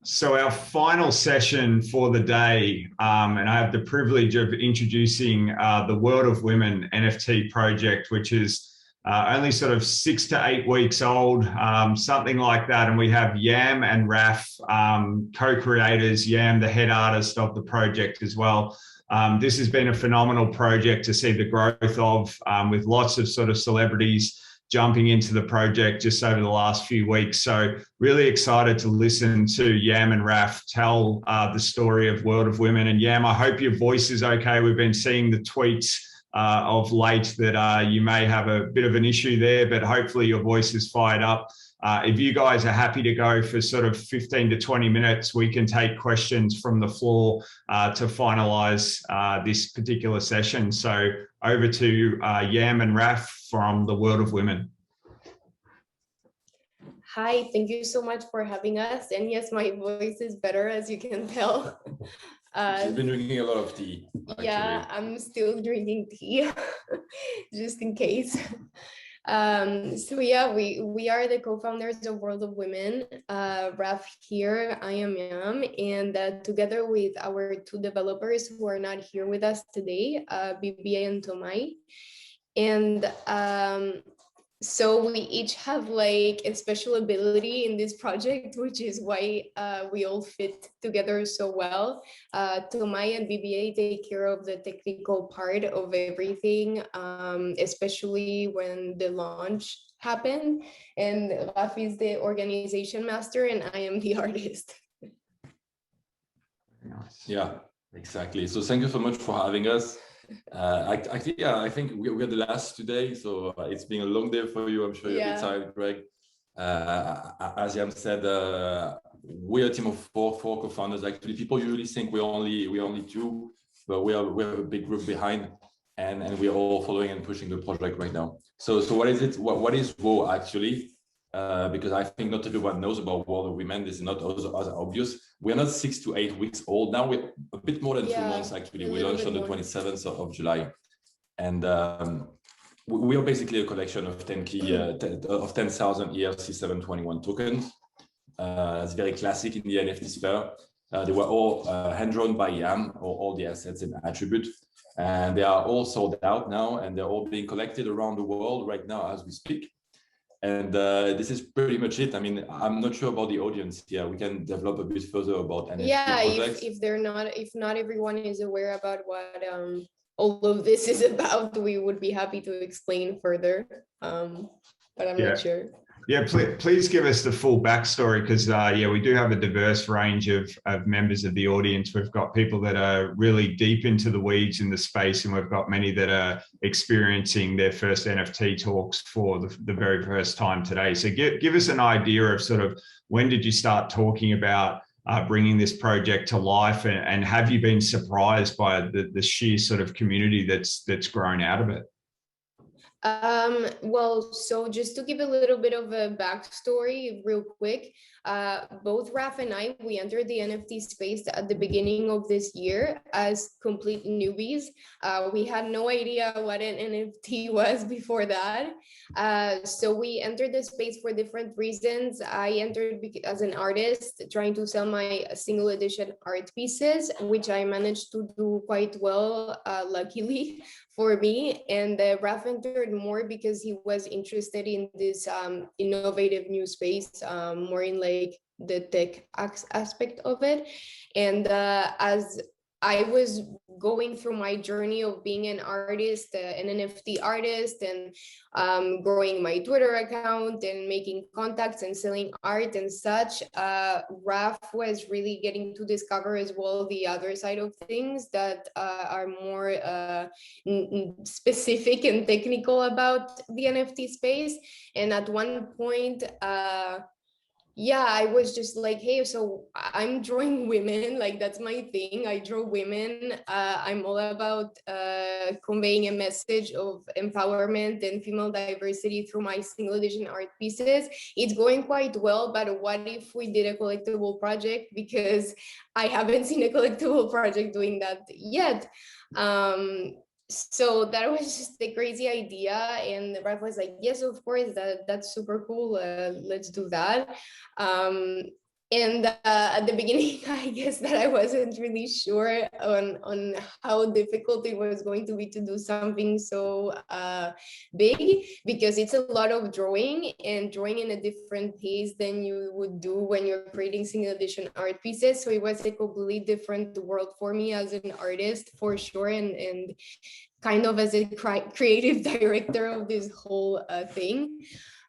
So our final session for the day, and I have the privilege of introducing the World of Women NFT project, which is only sort of 6 to 8 weeks old, something like that. And we have Yam and Raf, co-creators, Yam, the head artist of the project as well. This has been a phenomenal project to see the growth of, with lots of sort of celebrities jumping into the project just over the last few weeks. So really excited to listen to Yam and Raf tell the story of World of Women. And Yam, I hope your voice is okay. We've been seeing the tweets of late that you may have a bit of an issue there, but hopefully your voice is fired up. If you guys are happy to go for sort of 15 to 20 minutes, we can take questions from the floor to finalize this particular session. So over to Yam and Raf from the World of Women. Hi, thank you so much for having us. And yes, my voice is better, as you can tell. She's been drinking a lot of tea. Actually. Yeah, I'm still drinking tea, just in case. So yeah, we are the co-founders of World of Women. Raf here, I am Yam, and together with our two developers who are not here with us today, BBA and Tomai. And so we each have like a special ability in this project, which is why we all fit together so well. Tomai and BBA take care of the technical part of everything, especially when the launch happened. And Raf is the organization master and I am the artist. Nice. Yeah, exactly. So thank you so much for having us. I think we are the last today, so it's been a long day for you. I'm sure you're a bit tired, Greg. As Yam said, we're a team of four co-founders. Actually, people usually think we're only two, but we have a big group behind, and we're all following and pushing the project right now. So what is it? What is WoW actually? Because I think not everyone knows about World of Women. This is not as obvious. We're not 6 to 8 weeks old now. We're a bit more than 2 months actually. We launched on the 27th of July, and we are basically a collection of 10,000 ERC 721 tokens. It's very classic in the NFT sphere. They were all hand-drawn by Yam, or all the assets and attributes, and they are all sold out now, and they're all being collected around the world right now as we speak. And this is pretty much it. I mean, I'm not sure about the audience here. We can develop a bit further about NFT projects. If not everyone is aware about what all of this is about, we would be happy to explain further. But I'm not sure. Yeah, please give us the full backstory, because we do have a diverse range of members of the audience. We've got people that are really deep into the weeds in the space, and we've got many that are experiencing their first NFT talks for the very first time today. So give us an idea of sort of when did you start talking about bringing this project to life, and have you been surprised by the sheer sort of community that's grown out of it? Well, so just to give a little bit of a backstory real quick, both Raf and I, we entered the NFT space at the beginning of this year as complete newbies. We had no idea what an NFT was before that. So we entered the space for different reasons. I entered as an artist trying to sell my single edition art pieces, which I managed to do quite well, luckily for me. And Raf entered more because he was interested in this innovative new space, more in like the tech aspect of it. And as I was going through my journey of being an artist, an NFT artist, and growing my Twitter account and making contacts and selling art and such, Raf was really getting to discover as well the other side of things that are more specific and technical about the NFT space. And at one point, I was just like, hey, so I'm drawing women, like that's my thing. I draw women. I'm all about conveying a message of empowerment and female diversity through my single edition art pieces. It's going quite well, but what if we did a collectible project? Because I haven't seen a collectible project doing that yet. So that was just a crazy idea, and Raf was like, yes, of course, that's super cool, let's do that. And at the beginning, I guess that I wasn't really sure on how difficult it was going to be to do something so big, because it's a lot of drawing, and drawing in a different pace than you would do when you're creating single edition art pieces. So it was a completely different world for me as an artist, for sure, and kind of as a creative director of this whole thing.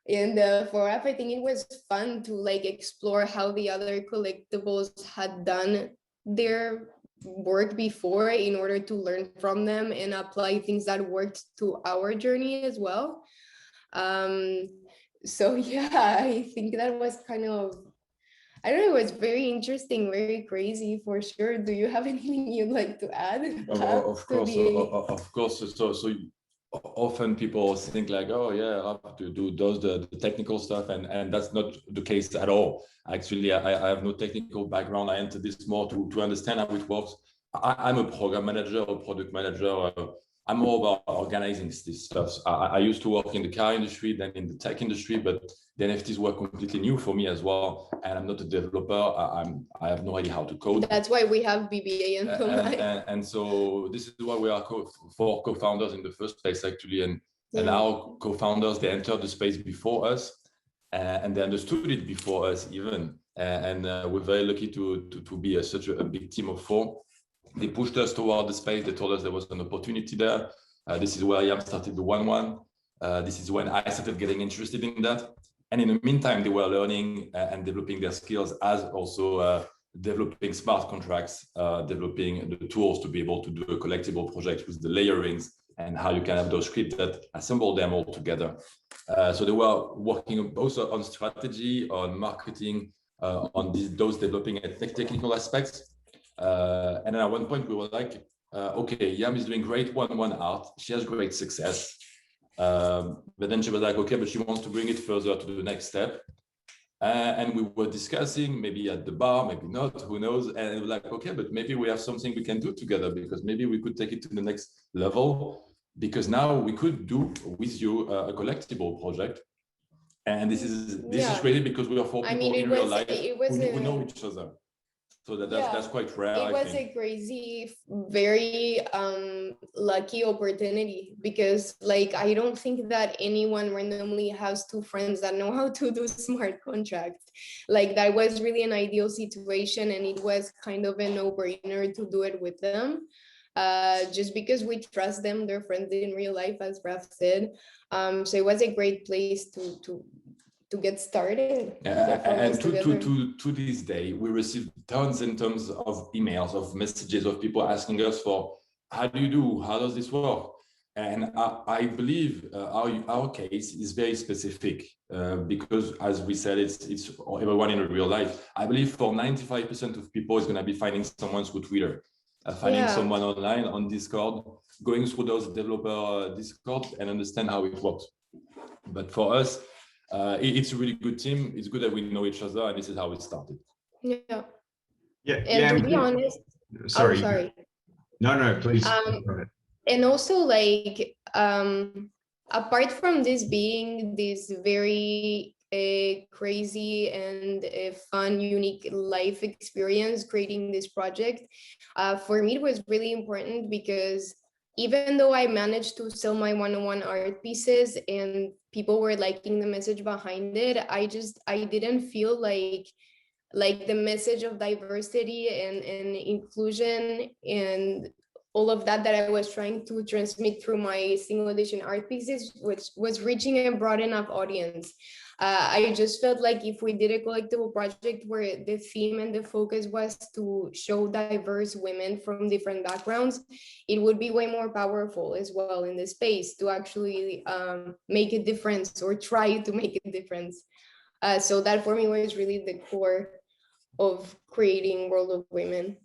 And for us, I think it was fun to like explore how the other collectibles had done their work before, in order to learn from them and apply things that worked to our journey as well. So yeah, I think that was kind of, I don't know, it was very interesting, very crazy for sure. Do you have anything you'd like to add? Of course, of course. So often people think like, oh yeah, I have to do the technical stuff, and that's not the case at all. Actually, I have no technical background. I entered this more to understand how it works. I'm a program manager or product manager. I'm more about organizing this stuff. I used to work in the car industry, then in the tech industry, but the NFTs were completely new for me as well. And I'm not a developer. I have no idea how to code. That's why we have BBA and and so this is why we are four co-founders in the first place, actually. And our co-founders, they entered the space before us, and they understood it before us even. And we're very lucky to be such a big team of four. They pushed us toward the space. They told us there was an opportunity there. This is where Yam started the 1-1. This is when I started getting interested in that. And in the meantime, they were learning and developing their skills, as also developing smart contracts, developing the tools to be able to do a collectible project with the layerings and how you can have those scripts that assemble them all together. So they were working both on strategy, on marketing, on those developing technical aspects. And then at one point we were like, okay, Yam is doing great 1-1 art. She has great success. But then she was like, okay, but she wants to bring it further to the next step. And we were discussing, maybe at the bar, maybe not, who knows. And it was like, okay, but maybe we have something we can do together, because maybe we could take it to the next level, because now we could do with you a collectible project. And this is really because we are four people in real life who know each other. So that's quite rare. It was a crazy, very lucky opportunity, because like I don't think that anyone randomly has two friends that know how to do smart contracts. Like that was really an ideal situation, and it was kind of a no-brainer to do it with them. Just because we trust them, they're friends in real life, as Raph said. So it was a great place to get started. And to this day, we receive tons and tons of emails, of messages of people asking us for, how do you do? How does this work? And I believe our case is very specific because, as we said, it's everyone in real life. I believe for 95% of people, it's going to be finding someone through Twitter, finding someone online on Discord, going through those developer Discord and understand how it works. But for us, it's a really good team. It's good that we know each other, and this is how it started. Yeah. And to be honest, sorry. No, please. And also, like, apart from this being this very crazy and fun, unique life experience creating this project, for me it was really important, because even though I managed to sell my 1-on-1 art pieces and people were liking the message behind it, I didn't feel like the message of diversity and inclusion and all of that I was trying to transmit through my single edition art pieces, which was reaching a broad enough audience. I just felt like if we did a collectible project where the theme and the focus was to show diverse women from different backgrounds, it would be way more powerful as well in the space to actually make a difference, or try to make a difference. So that for me was really the core of creating World of Women.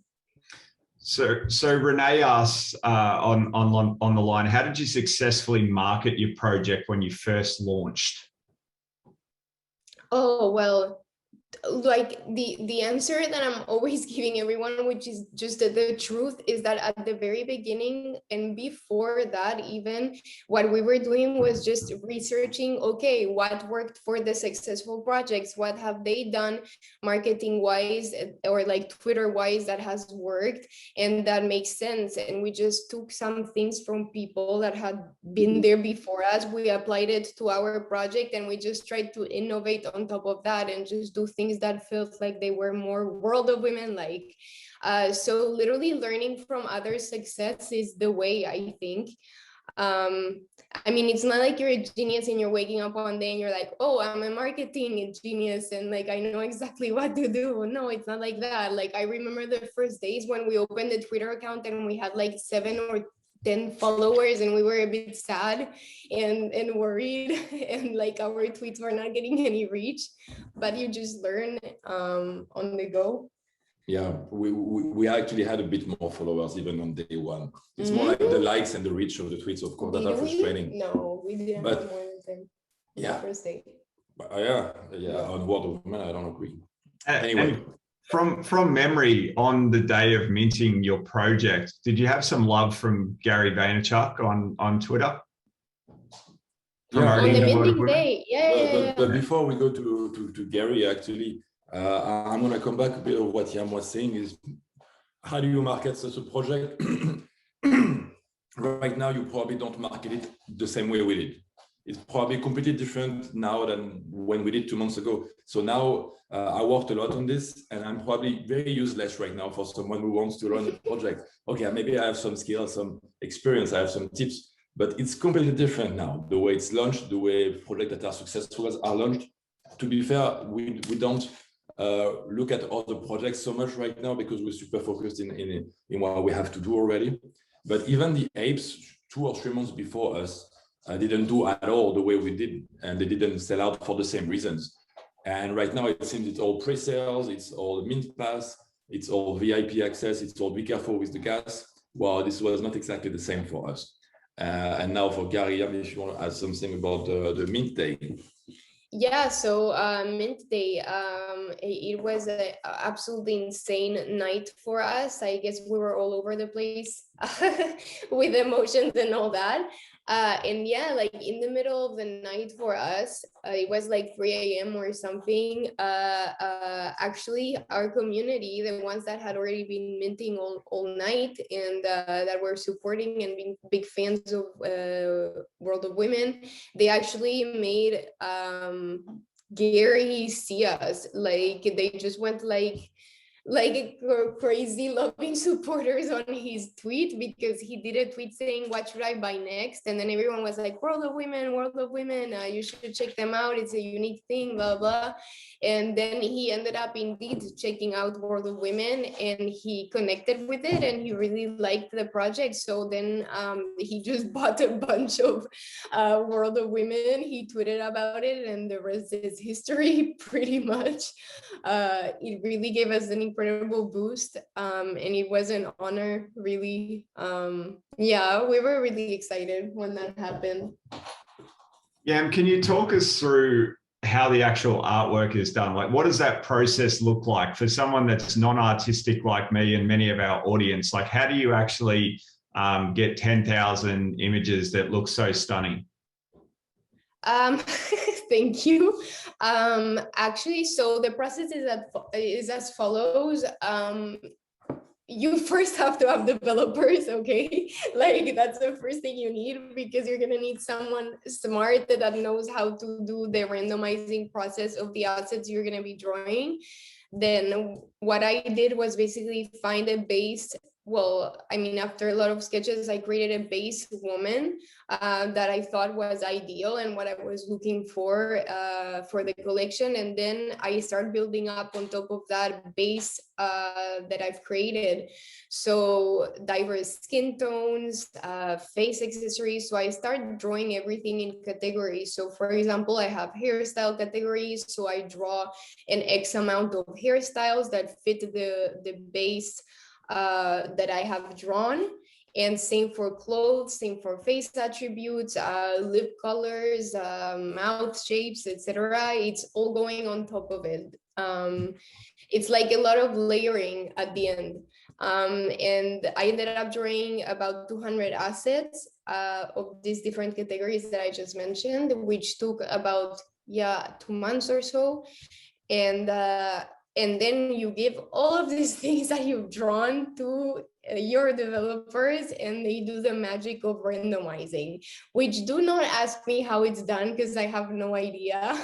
So Renee asks on the line, how did you successfully market your project when you first launched? Oh, well, like the answer that I'm always giving everyone, which is just the truth, is that at the very beginning and before that, even what we were doing was just researching, okay, what worked for the successful projects, what have they done marketing wise or like Twitter wise that has worked and that makes sense. And we just took some things from people that had been there before us, we applied it to our project, and we just tried to innovate on top of that and just do things that felt like they were more World of Women like. So literally learning from others' success is the way, I think. I mean, it's not like you're a genius and you're waking up one day and you're like, oh, I'm a marketing genius and like I know exactly what to do. No, it's not like that. Like I remember the first days when we opened the Twitter account and we had like 7 or 10 followers and we were a bit sad and worried and like our tweets were not getting any reach, but you just learn on the go. Yeah, we actually had a bit more followers even on day one. It's more like the likes and the reach of the tweets, of course, that are frustrating. No, we didn't have more than 10. Yeah. The first day. Yeah. On World of Women, I don't agree. Anyway. From memory, on the day of minting your project, did you have some love from Gary Vaynerchuk on Twitter? On the minting day, But before we go to Gary, actually, I'm going to come back a bit of what Yam was saying is, how do you market such a project? Right now, you probably don't market it the same way we did. It's probably completely different now than when we did 2 months ago. So now I worked a lot on this and I'm probably very useless right now for someone who wants to run a project. Okay, maybe I have some skills, some experience, I have some tips, but it's completely different now. The way it's launched, the way projects that are successful are launched. To be fair, we don't look at other projects so much right now because we're super focused in what we have to do already. But even the apes 2 or 3 months before us, didn't do at all the way we did, and they didn't sell out for the same reasons. And right now it seems it's all pre-sales, it's all mint pass, it's all VIP access, it's all be careful with the gas. Well, this was not exactly the same for us. And now for Gary, if you want to add something about the mint day. Yeah, so Mint Day, it was an absolutely insane night for us. I guess we were all over the place with emotions and all that. And yeah, like in the middle of the night for us, it was like 3 a.m. or something. Actually, our community, the ones that had already been minting all night and that were supporting and being big fans of World of Women, they actually made Gary see us. Like they just went like crazy loving supporters on his tweet, because he did a tweet saying, what should I buy next? And then everyone was like, World of Women, you should check them out, it's a unique thing, blah blah. And then he ended up indeed checking out World of Women and he connected with it and he really liked the project. So then he just bought a bunch of World of Women, he tweeted about it, and the rest is history pretty much. It really gave us an incredible boost, and it was an honor, really. Yeah, we were really excited when that happened. Yeah, can you talk us through how the actual artwork is done? Like, what does that process look like for someone that's non-artistic like me and many of our audience? Like, how do you actually get 10,000 images that look so stunning? Thank you. Actually, so the process is as follows. You first have to have developers, okay? Like that's the first thing you need, because you're gonna need someone smart that knows how to do the randomizing process of the assets you're gonna be drawing. Then what I did was basically find a base. Well, I mean, after a lot of sketches, I created a base woman that I thought was ideal and what I was looking for the collection. And then I start building up on top of that base that I've created. So diverse skin tones, face accessories. So I start drawing everything in categories. So for example, I have hairstyle categories. So I draw an X amount of hairstyles that fit the base that I have drawn. And same for clothes, same for face attributes, lip colors, mouth shapes, etc. It's all going on top of it. It's like a lot of layering at the end. And I ended up drawing about 200 assets of these different categories that I just mentioned, which took about 2 months or so. And then you give all of these things that you've drawn to your developers, and they do the magic of randomizing, which do not ask me how it's done because I have no idea,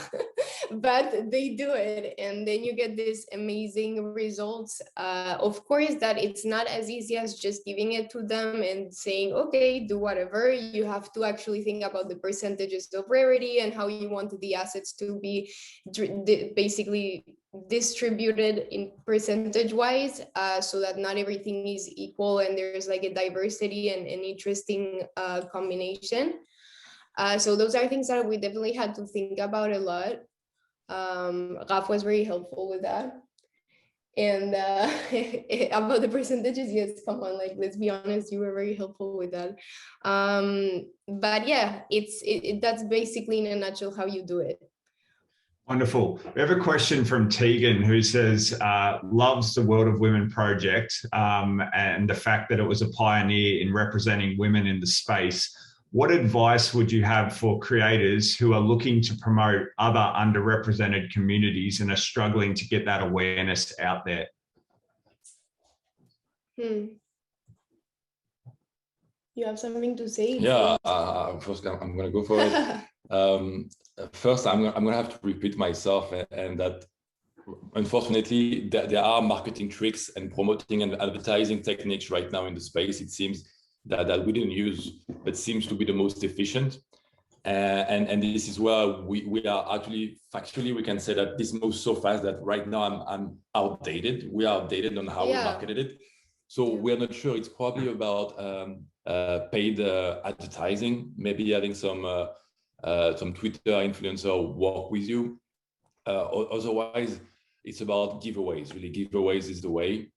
but they do it. And then you get these amazing results. Of course, that it's not as easy as just giving it to them and saying, okay, do whatever. You have to actually think about the percentages of rarity and how you want the assets to be basically distributed in percentage wise, so that not everything is equal and there's like a diversity and an interesting combination. So those are things that we definitely had to think about a lot. Raf was very helpful with that. And about the percentages, yes, come on, like, let's be honest, you were very helpful with that. But yeah, that's basically in a nutshell how you do it. Wonderful. We have a question from Tegan, who says, loves the World of Women project and the fact that it was a pioneer in representing women in the space. What advice would you have for creators who are looking to promote other underrepresented communities and are struggling to get that awareness out there? You have something to say? Yeah, first I'm going to go for it. First, I'm going to have to repeat myself, and that unfortunately there are marketing tricks and promoting and advertising techniques right now in the space, it seems, that we didn't use, but seems to be the most efficient. And this is where we are actually, factually, we can say that this moves so fast that right now I'm outdated. We are outdated on how we marketed it. So we're not sure. It's probably about paid advertising, maybe having some Twitter influencer work with you. Otherwise, it's about giveaways. Really, giveaways is the way.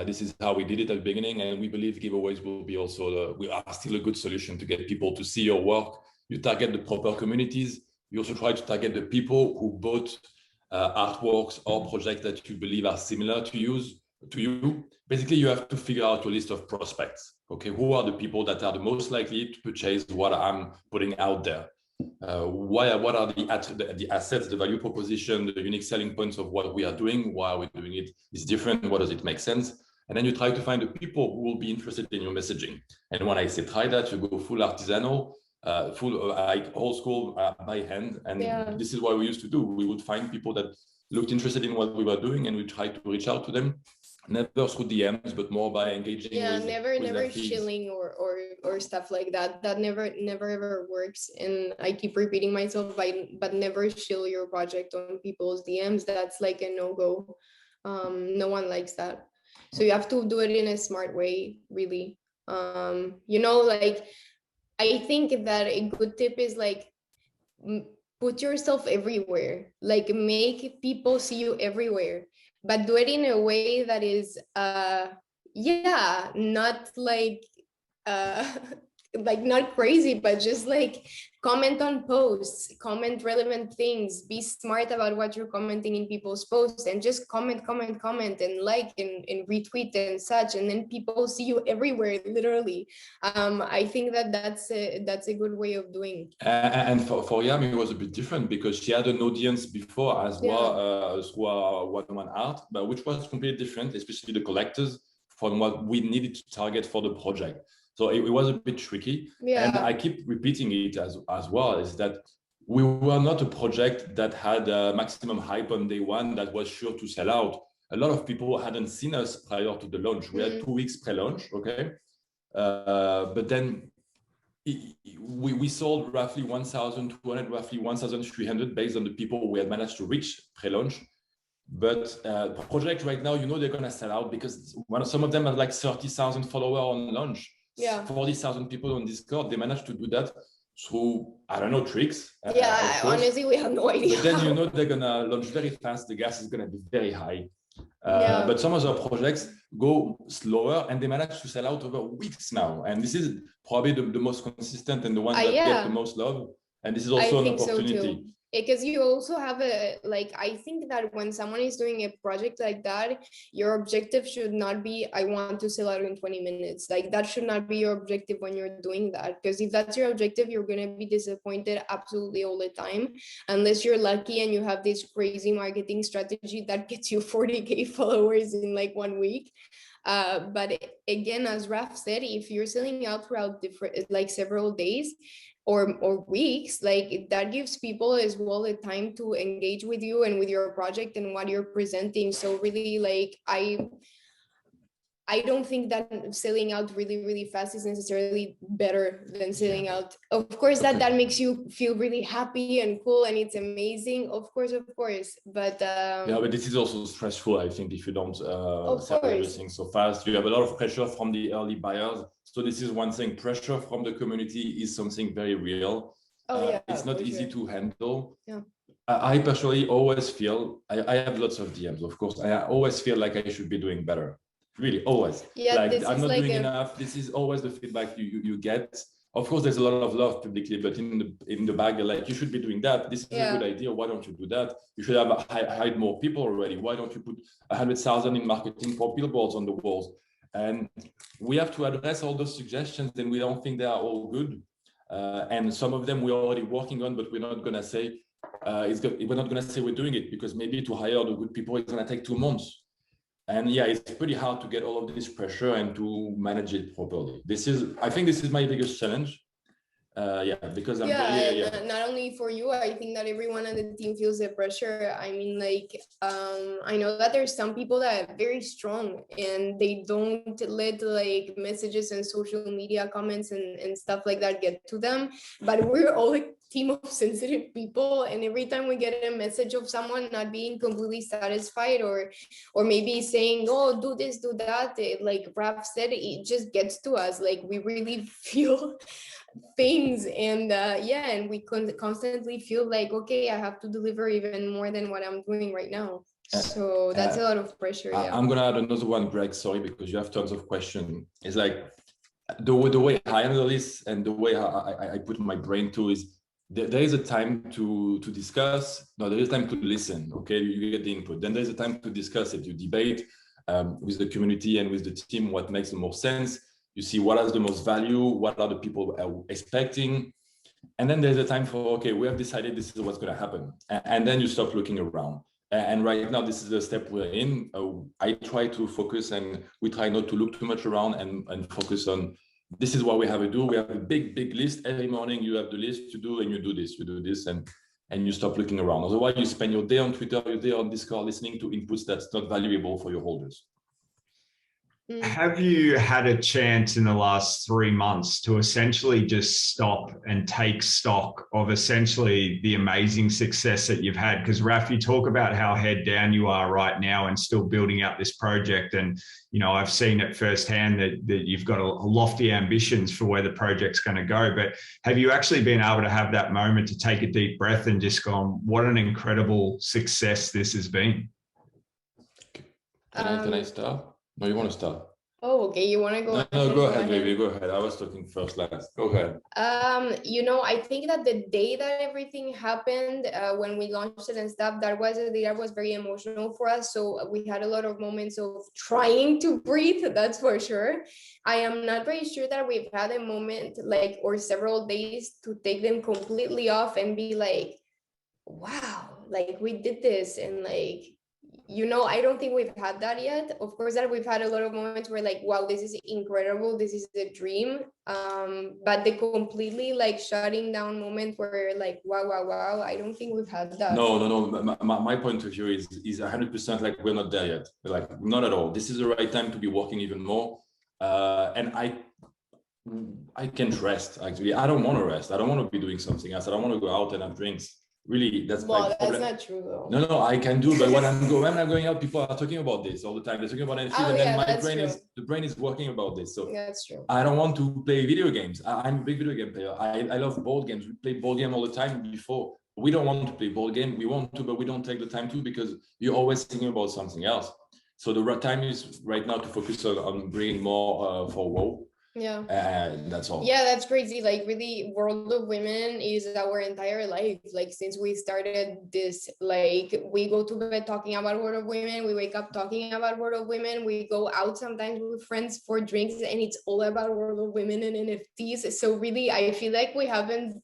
This is how we did it at the beginning, and we believe giveaways will be also we are still a good solution to get people to see your work. You target the proper communities. You also try to target the people who bought artworks or projects that you believe are similar to you. Basically, you have to figure out your list of prospects. Okay, who are the people that are the most likely to purchase what I'm putting out there? What are the assets, the value proposition, the unique selling points of what we are doing? Why are we doing it? Is different? What does it make sense? And then you try to find the people who will be interested in your messaging. And when I say try that, you go full artisanal, full like old school by hand. And this is what we used to do. We would find people that looked interested in what we were doing, and we try to reach out to them. Never through DMs, but more by engaging. Never shilling or stuff like that. That never ever works. And I keep repeating myself, but never shill your project on people's DMs. That's like a no-go. No one likes that. So you have to do it in a smart way, really. Like, I think that a good tip is like, put yourself everywhere. Like, make people see you everywhere. But do it in a way that is, not like not crazy, but just like comment on posts, comment relevant things, be smart about what you're commenting in people's posts, and just comment and like and retweet and such, and then people see you everywhere, literally. I think that's a good way of doing. And for Yam, it was a bit different because she had an audience before as well through our one-on-one art, but which was completely different, especially the collectors, from what we needed to target for the project. So it was a bit tricky. And I keep repeating it as well, is that we were not a project that had a maximum hype on day one that was sure to sell out. A lot of people hadn't seen us prior to the launch. We had 2 weeks pre-launch, okay? But then we sold roughly 1,200, roughly 1,300 based on the people we had managed to reach pre-launch. But project right now, they're going to sell out because some of them have like 30,000 followers on launch. 40,000 people on Discord. They managed to do that through, I don't know, tricks. Honestly, we have no idea. But then they're gonna launch very fast. The gas is gonna be very high. But some of the projects go slower, and they manage to sell out over weeks now. And this is probably the most consistent and the one that get the most love. And this is also an opportunity. because you also have a, like, I think that when someone is doing a project like that, your objective should not be, I want to sell out in 20 minutes. Like, that should not be your objective when you're doing that, because if that's your objective, you're going to be disappointed absolutely all the time, unless you're lucky and you have this crazy marketing strategy that gets you 40K followers in like 1 week. But again, as Raf said, if you're selling out throughout different, like several days or weeks, like that gives people as well the time to engage with you and with your project and what you're presenting. So really, like, I don't think that selling out really, really fast is necessarily better than selling out. Of course, that makes you feel really happy and cool and it's amazing. Of course. But yeah, but this is also stressful, I think, if you don't sell everything so fast. You have a lot of pressure from the early buyers. So this is one thing. Pressure from the community is something very real. It's not easy to handle. I personally always feel, I have lots of DMs, of course. I always feel like I should be doing better. Really, always. Like, I'm not doing enough. This is always the feedback you get. Of course, there's a lot of love publicly, but in the bag, you're like, you should be doing that. This is a good idea. Why don't you do that? You should have hired more people already. Why don't you put 100,000 in marketing for billboards on the walls? And we have to address all those suggestions, and we don't think they are all good. And some of them we're already working on, but we're not going to say we're not going to say we're doing it, because maybe to hire the good people, it's going to take 2 months. And yeah, it's pretty hard to get all of this pressure and to manage it properly. I think this is my biggest challenge. Because I'm not only for you, I think that everyone on the team feels the pressure. I mean, like, I know that there's some people that are very strong and they don't let like messages and social media comments and stuff like that get to them, but we're all a team of sensitive people, and every time we get a message of someone not being completely satisfied or maybe saying, oh, do this, do that, like Raph said, it just gets to us. Like, we really feel things, and and we constantly feel like, okay, I have to deliver even more than what I'm doing right now. So that's a lot of pressure. I'm gonna add another one, Greg, sorry, because you have tons of questions. It's like the way I handle this and the way I put my brain to is there is a time to discuss. No, there is time to listen. Okay, you get the input. Then there's a time to discuss it. You debate with the community and with the team what makes the most sense. You see what has the most value, what are the people expecting. And then there's a time for, okay, we have decided this is what's going to happen. And then you stop looking around. And right now, this is the step we're in. I try to focus, and we try not to look too much around and focus on, this is what we have to do. We have a big list. Every morning you have the list to do, and you do this, and you stop looking around. Otherwise, you spend your day on Twitter, your day on Discord, listening to inputs that's not valuable for your holders. Have you had a chance in the last 3 months to essentially just stop and take stock of essentially the amazing success that you've had? Because Raph, you talk about how head down you are right now and still building out this project. And, you know, I've seen it firsthand that you've got a lofty ambitions for where the project's going to go. But have you actually been able to have that moment to take a deep breath and just gone, what an incredible success this has been? Can I start? No, you want to start? Oh, okay. You want to go? No, go ahead, baby. Go ahead. I was talking first last. Go ahead. You know, I think that the day that everything happened, when we launched it and stuff, that was very emotional for us. So we had a lot of moments of trying to breathe. That's for sure. I am not very sure that we've had a moment like, or several days to take them completely off and be like, wow, like we did this, and like, you know, I don't think we've had that yet. Of course, that we've had a lot of moments where like, wow, this is incredible, this is a dream. But the completely like shutting down moment where like, wow, I don't think we've had that. No. My point of view is 100% like we're not there yet. Like, not at all. This is the right time to be working even more. And I can't rest, actually. I don't want to rest. I don't want to be doing something else. I don't want to go out and have drinks. Really, that's not true though. No, I can do, but when I'm going out, people are talking about this all the time. They're talking about NFTs, and then the brain is working about this. So that's true. I don't want to play video games. I'm a big video game player. I love board games. We play board game all the time before. We don't want to play board game. We want to, but we don't take the time to, because you're always thinking about something else. So the right time is right now to focus on bringing more for WoW. Yeah. That's all. Yeah, that's crazy. Like really, World of Women is our entire life. Like since we started this, like we go to bed talking about World of Women, we wake up talking about World of Women, we go out sometimes with friends for drinks, and it's all about World of Women and NFTs. So really, I feel like we haven't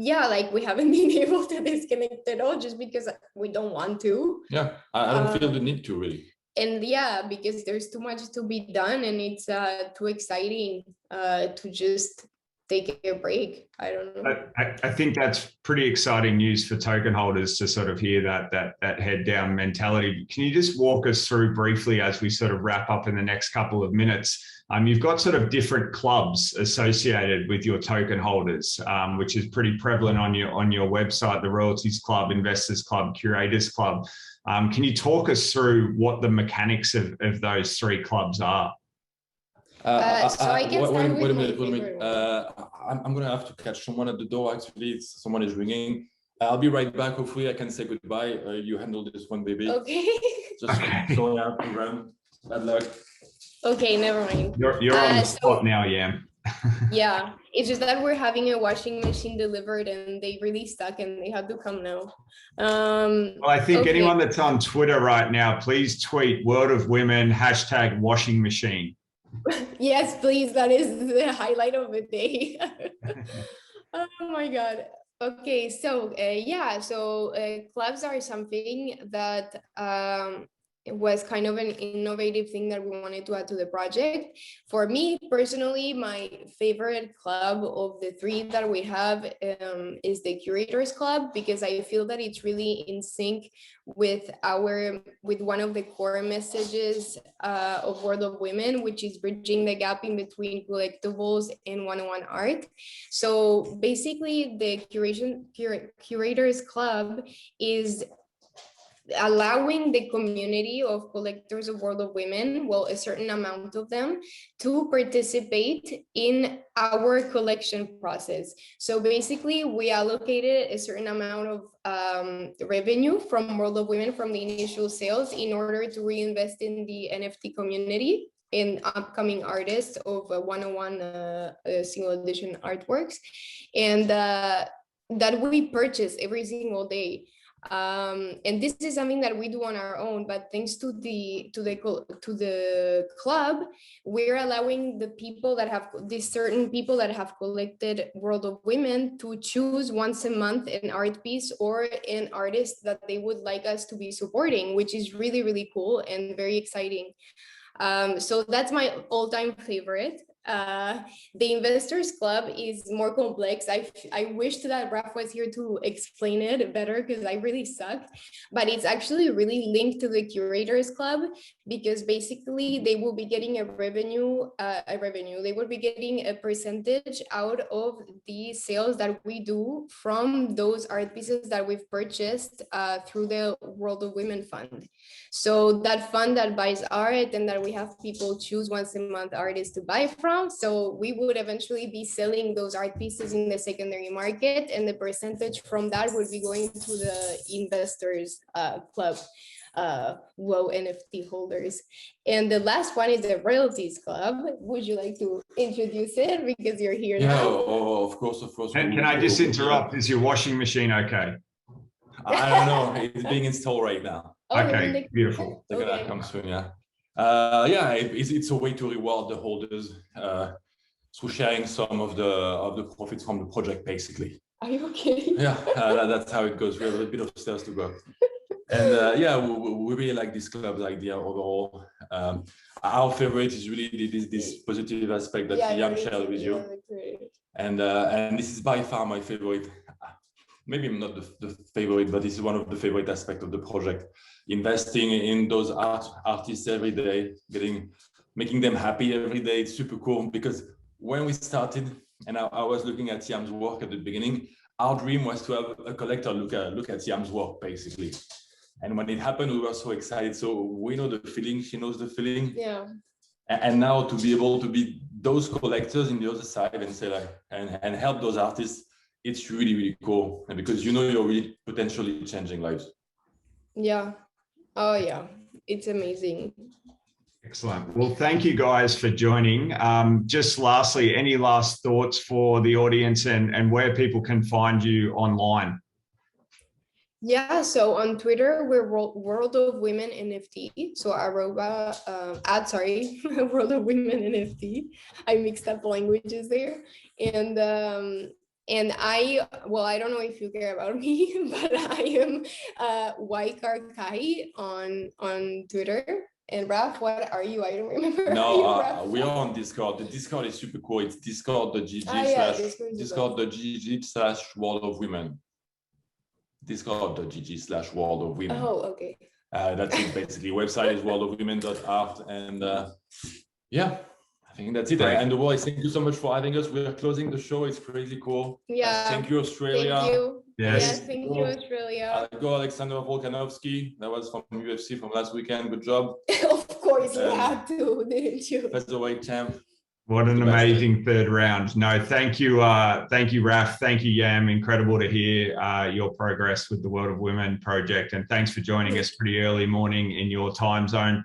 yeah, like we haven't been able to disconnect at all just because we don't want to. Yeah, I don't feel the need to really. And yeah, because there's too much to be done, and it's too exciting to just take a break. I don't know. I think that's pretty exciting news for token holders to sort of hear that head down mentality. Can you just walk us through briefly as we sort of wrap up in the next couple of minutes? You've got sort of different clubs associated with your token holders, which is pretty prevalent on your website: the Royalties Club, Investors Club, Curators Club. Can you talk us through what the mechanics of those three clubs are? So I can start with my favorite. I'm going to have to catch someone at the door. Actually, someone is ringing. I'll be right back. Hopefully, I can say goodbye. You handle this one, baby. Okay. Just so I have to run. Bad luck. Okay, never mind. You're on the spot now, Yam. Yeah, it's just that we're having a washing machine delivered, and they really stuck, and they have to come now. Well, I think anyone that's on Twitter right now, please tweet World of Women #washing machine. Yes, please. That is the highlight of the day. Oh my God. Okay, so yeah, so clubs are something that it was kind of an innovative thing that we wanted to add to the project. For me personally, my favorite club of the three that we have is the Curators Club, because I feel that it's really in sync with one of the core messages of World of Women, which is bridging the gap in between collectibles and one-on-one art. So basically, the Curators Club is allowing the community of collectors of World of Women, well, a certain amount of them, to participate in our collection process. So basically, we allocated a certain amount of revenue from World of Women from the initial sales in order to reinvest in the NFT community, in upcoming artists of one-on-one single edition artworks, and that we purchase every single day. And this is something that we do on our own, but thanks to the club, we're allowing the people that have these certain people that have collected World of Women to choose once a month an art piece or an artist that they would like us to be supporting, which is really, really cool and very exciting. So that's my all-time favorite. The Investors Club is more complex. I wished that Raph was here to explain it better, because I really suck. But it's actually really linked to the Curators Club, because basically they will be getting a revenue. They will be getting a percentage out of the sales that we do from those art pieces that we've purchased through the World of Women Fund. So that fund that buys art, and that we have people choose once a month artists to buy from. So we would eventually be selling those art pieces in the secondary market, and the percentage from that would be going to the Investors Club, NFT holders. And the last one is the Royalties Club. Would you like to introduce it, because you're here now? Oh, of course. And can I just interrupt? Is your washing machine okay? I don't know. It's being installed right now. Oh, okay, beautiful. They're gonna come soon, yeah. It's a way to reward the holders through sharing some of the profits from the project, basically. Are you okay? Yeah, that's how it goes. We have a bit of stairs to go. And we really like this club idea overall. Our favorite is really this positive aspect that Yam shared with you. And this is by far my favorite. Maybe not the favorite, but this is one of the favorite aspects of the project. Investing in those artists every day, making them happy every day. It's super cool, because when we started, and I was looking at Yam's work at the beginning, our dream was to have a collector look at Yam's work, basically. And when it happened, we were so excited. So we know the feeling, she knows the feeling. Yeah. And now to be able to be those collectors in the other side and say and help those artists, it's really, really cool. And because you're really potentially changing lives. Yeah. Oh yeah, it's amazing. Excellent. Well, thank you guys for joining. Just lastly, any last thoughts for the audience and where people can find you online? Yeah, so on Twitter, we're World of Women NFT. So arroba, World of Women NFT. I mixed up languages there. And I don't know if you care about me, but I am Karkai on Twitter. And Raph, what are you? I don't remember. No, we are on Discord. The Discord is super cool. It's discord.gg slash World of Women. Discord.gg/World of Women. Oh, okay. That's it basically. Website is worldofwomen.art, and yeah, I think that's it. And the world, thank you so much for having us. We are closing the show. It's crazy cool. Yeah. Thank you, Australia. Thank you. Yes. Thank you, Australia. Go Alexander Volkanovski. That was from UFC from last weekend. Good job. Of course, you had to, didn't you? Featherweight champ. What an amazing third round. No, thank you, Raph. Thank you, Yam. Incredible to hear your progress with the World of Women project. And thanks for joining us pretty early morning in your time zone.